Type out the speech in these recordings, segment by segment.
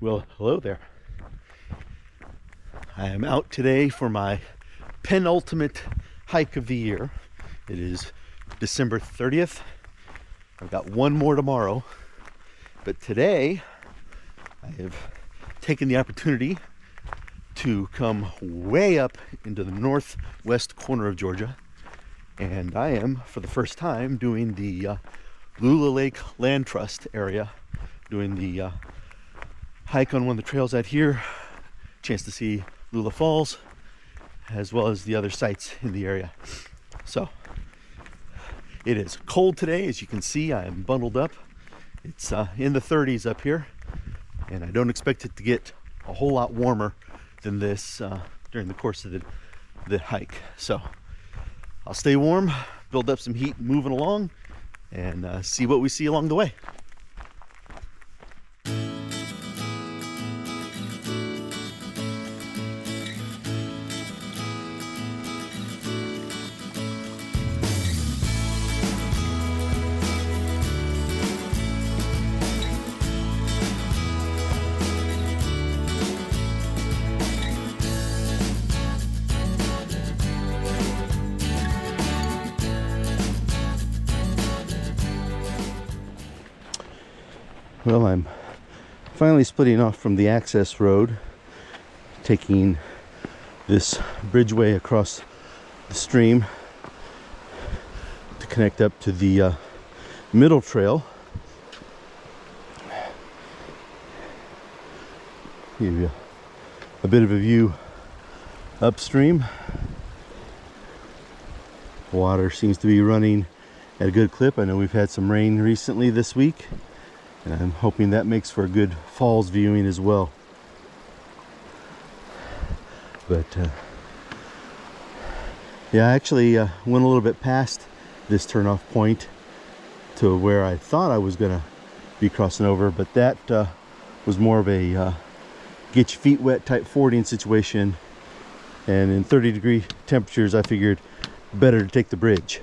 Well, hello there. I am out today for my penultimate hike of the year. It is December 30th. I've got one more tomorrow, but today I have taken the opportunity to come way up into the northwest corner of Georgia, and I am, for the first time, doing the Lula Lake Land Trust area, doing the hike on one of the trails out here, chance to see Lula Falls, as well as the other sites in the area. So, it is cold today. As you can see, I am bundled up. It's in the 30s up here, and I don't expect it to get a whole lot warmer than this during the course of the hike. So, I'll stay warm, build up some heat moving along, and see what we see along the way. Well, I'm finally splitting off from the access road, taking this bridgeway across the stream to connect up to the middle trail. Give you a bit of a view upstream. Water seems to be running at a good clip. I know we've had some rain recently this week, and I'm hoping that makes for a good falls viewing as well. But yeah, I actually went a little bit past this turnoff point to where I thought I was gonna be crossing over, but that was more of a get your feet wet type fording situation, and in 30-degree temperatures I figured better to take the bridge,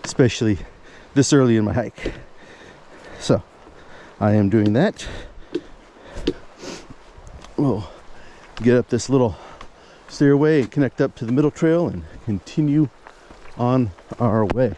especially this early in my hike. So I am doing that. We'll get up this little stairway and connect up to the middle trail and continue on our way.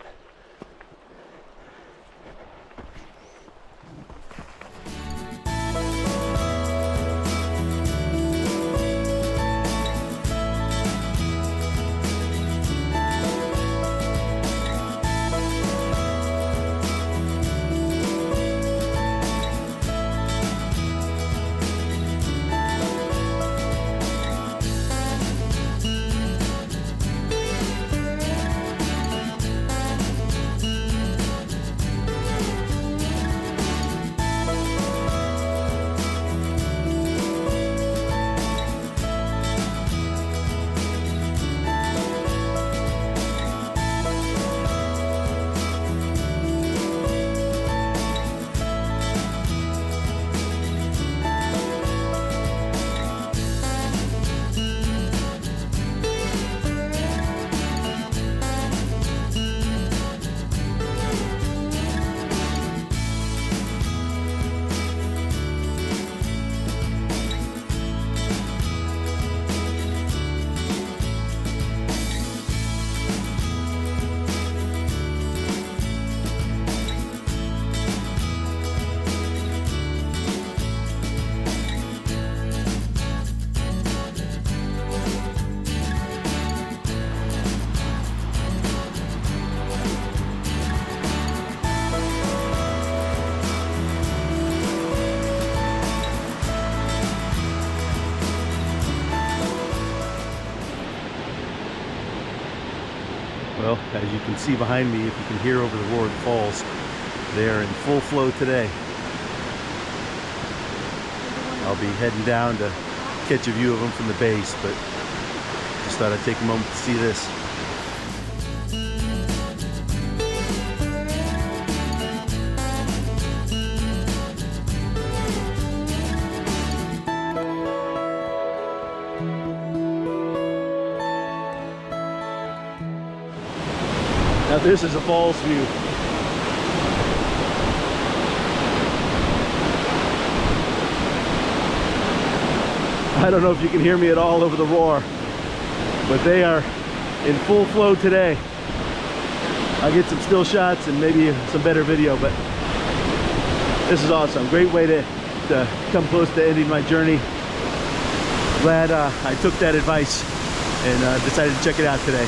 Well, as you can see behind me, if you can hear over the roar of the falls, they are in full flow today. I'll be heading down to catch a view of them from the base, but just thought I'd take a moment to see this. Now this is a falls view. I don't know if you can hear me at all over the roar, but they are in full flow today. I'll get some still shots and maybe some better video, but this is awesome. Great way to come close to ending my journey. Glad I took that advice and decided to check it out today.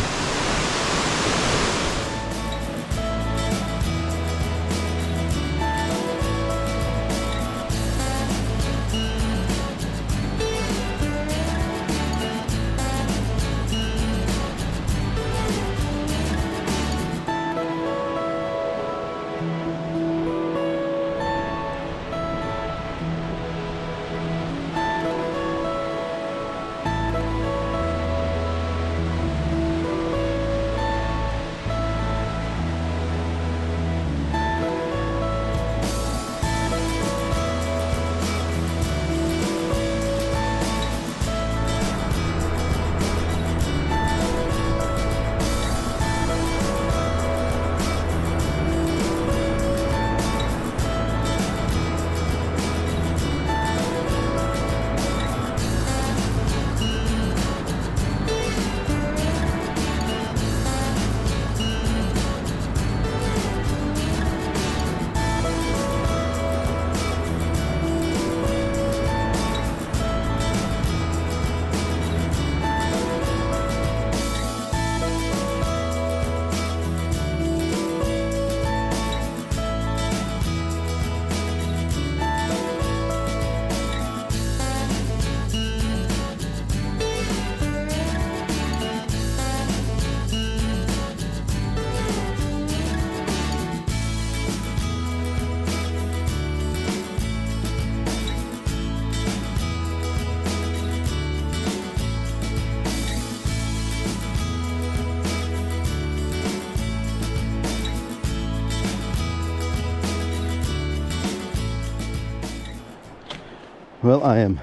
Well, I am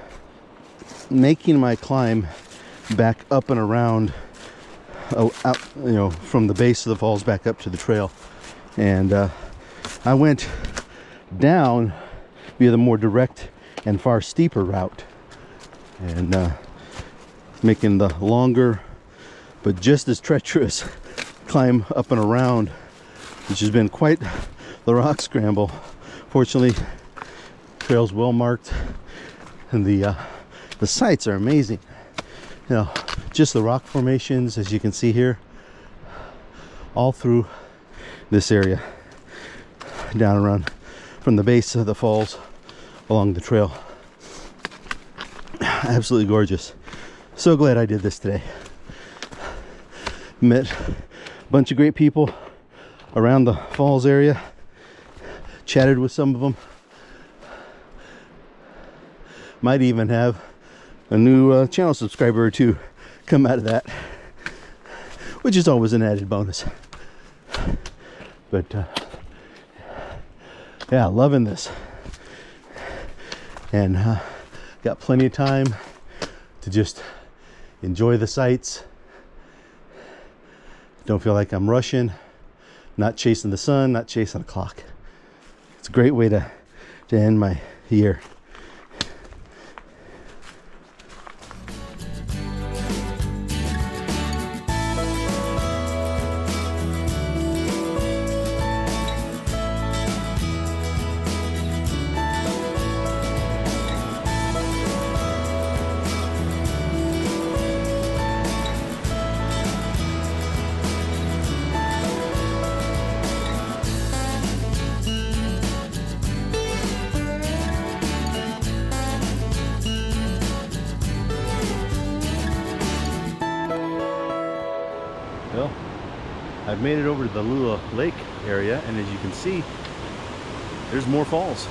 making my climb back up and around, out, from the base of the falls back up to the trail. And I went down via the more direct and far steeper route, and making the longer but just as treacherous climb up and around, which has been quite the rock scramble. Fortunately, trail's well marked, and the sights are amazing. Just the rock formations, as you can see here, all through this area, down around from the base of the falls along the trail. Absolutely gorgeous. So glad I did this today. Met a bunch of great people around the falls area, chatted with some of them. Might even have a new channel subscriber or two come out of that, which is always an added bonus. But yeah, loving this, and got plenty of time to just enjoy the sights. Don't feel like I'm rushing, not chasing the sun, not chasing the clock. It's a great way to end my year. Well, I've made it over to the Lula Lake area, and as you can see, there's more falls.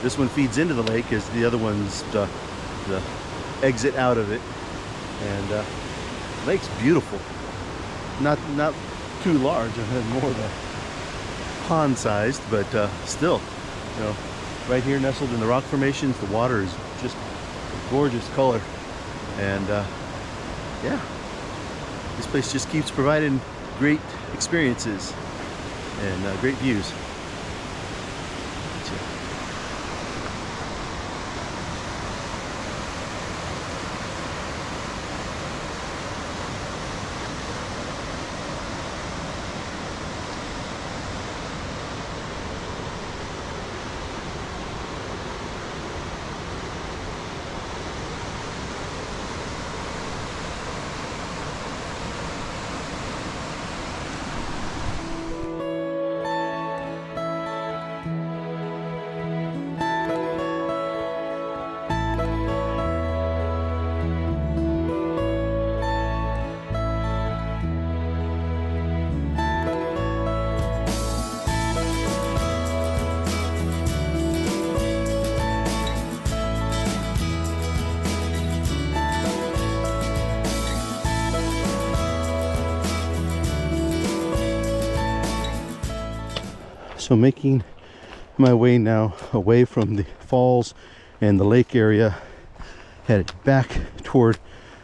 This one feeds into the lake, as the other one's the exit out of it. And lake's beautiful. Not too large, more of a pond-sized, but still, right here nestled in the rock formations, the water is just a gorgeous color. And yeah, this place just keeps providing great experiences and great views. So making my way now away from the falls and the lake area, headed back toward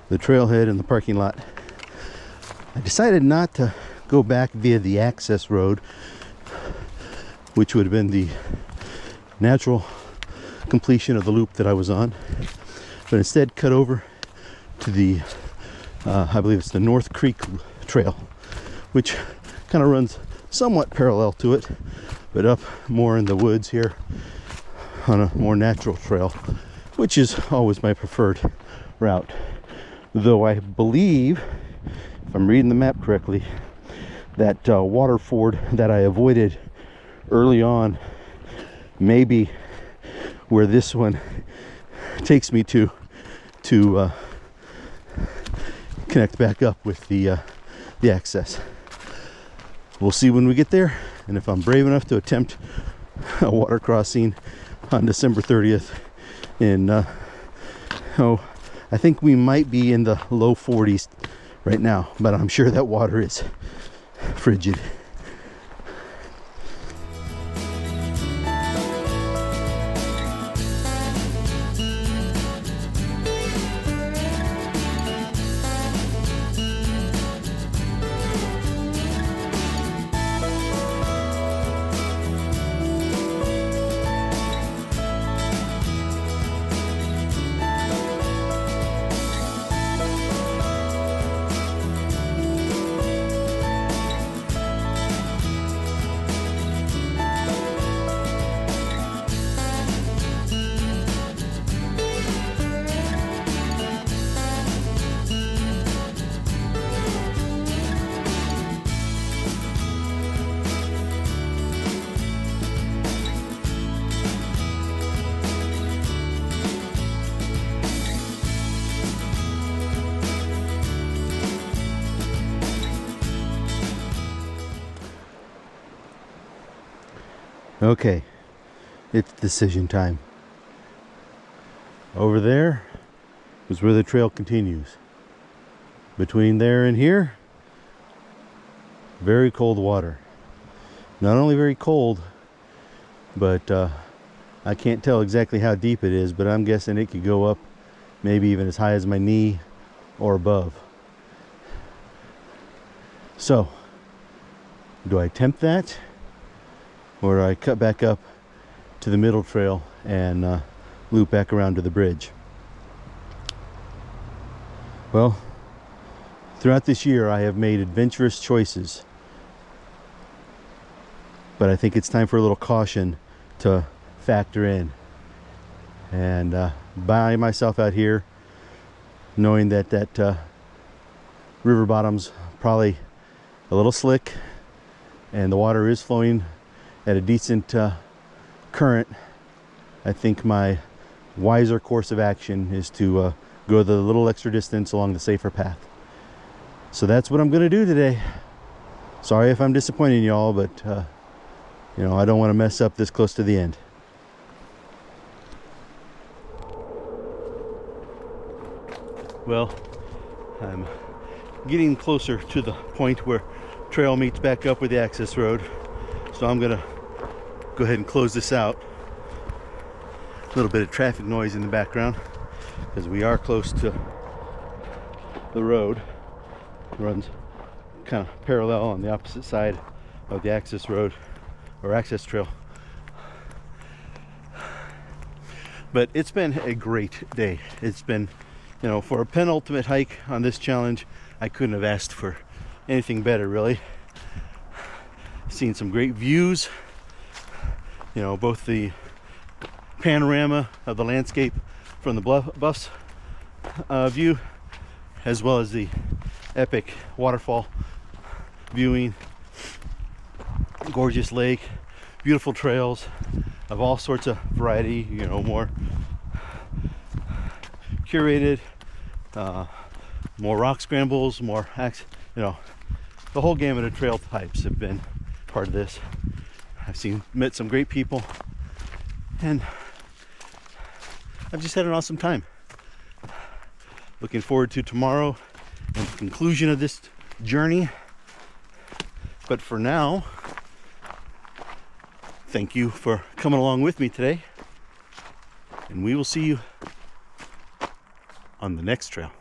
the trailhead and the parking lot. I decided not to go back via the access road, which would have been the natural completion of the loop that I was on, but instead cut over to the I believe it's the North Creek Trail, which kind of runs somewhat parallel to it, but up more in the woods here on a more natural trail, which is always my preferred route. Though I believe, if I'm reading the map correctly, that water ford that I avoided early on may be where this one takes me to connect back up with the access. We'll see when we get there, and if I'm brave enough to attempt a water crossing on December 30th in I think we might be in the low 40s right now, but I'm sure that water is frigid. Okay, it's decision time. Over there is where the trail continues. Between there and here, very cold water. Not only very cold, but I can't tell exactly how deep it is, but I'm guessing it could go up maybe even as high as my knee or above. So, do I attempt that? Or I cut back up to the middle trail and loop back around to the bridge? Well, throughout this year I have made adventurous choices, but I think it's time for a little caution to factor in. And by myself out here, knowing that river bottom's probably a little slick and the water is flowing at a decent current, I think my wiser course of action is to go the little extra distance along the safer path. So that's what I'm going to do today. Sorry if I'm disappointing y'all, but you know, I don't want to mess up this close to the end. Well, I'm getting closer to the point where trail meets back up with the access road, so I'm gonna go ahead and close this out. A little bit of traffic noise in the background because we are close to the road. It runs kind of parallel on the opposite side of the access road or access trail. But it's been a great day. It's been, you know, for a penultimate hike on this challenge, I couldn't have asked for anything better, really. Seen some great views, you know, both the panorama of the landscape from the bluffs view, as well as the epic waterfall viewing, gorgeous lake, beautiful trails of all sorts of variety, you know, more curated, more rock scrambles, more you know, the whole gamut of trail types have been part of this. I've met some great people, and I've just had an awesome time. Looking forward to tomorrow and the conclusion of this journey. But for now, Thank you for coming along with me today, and we will see you on the next trail.